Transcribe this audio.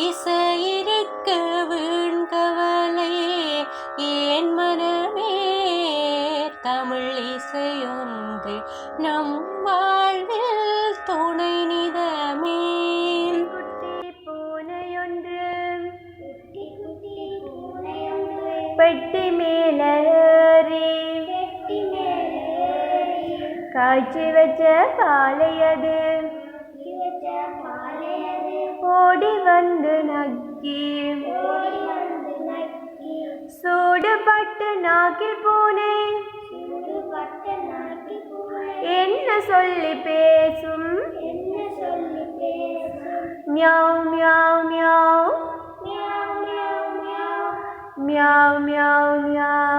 இசையிருக்க வீண்கவலை ஏன் மனமே, தமிழ் இசையொன்று நம் வாழ்வில் துணை நிதமே. குட்டி பூனையொன்று பெட்டி மேலேறி காய்ச்சி வச்ச பாலையது ஓடி வந்து நக்கி சூடுபட்டு நாக்கில் பூனை என்ன சொல்லி பேசும், meow meow meow meow meow meow.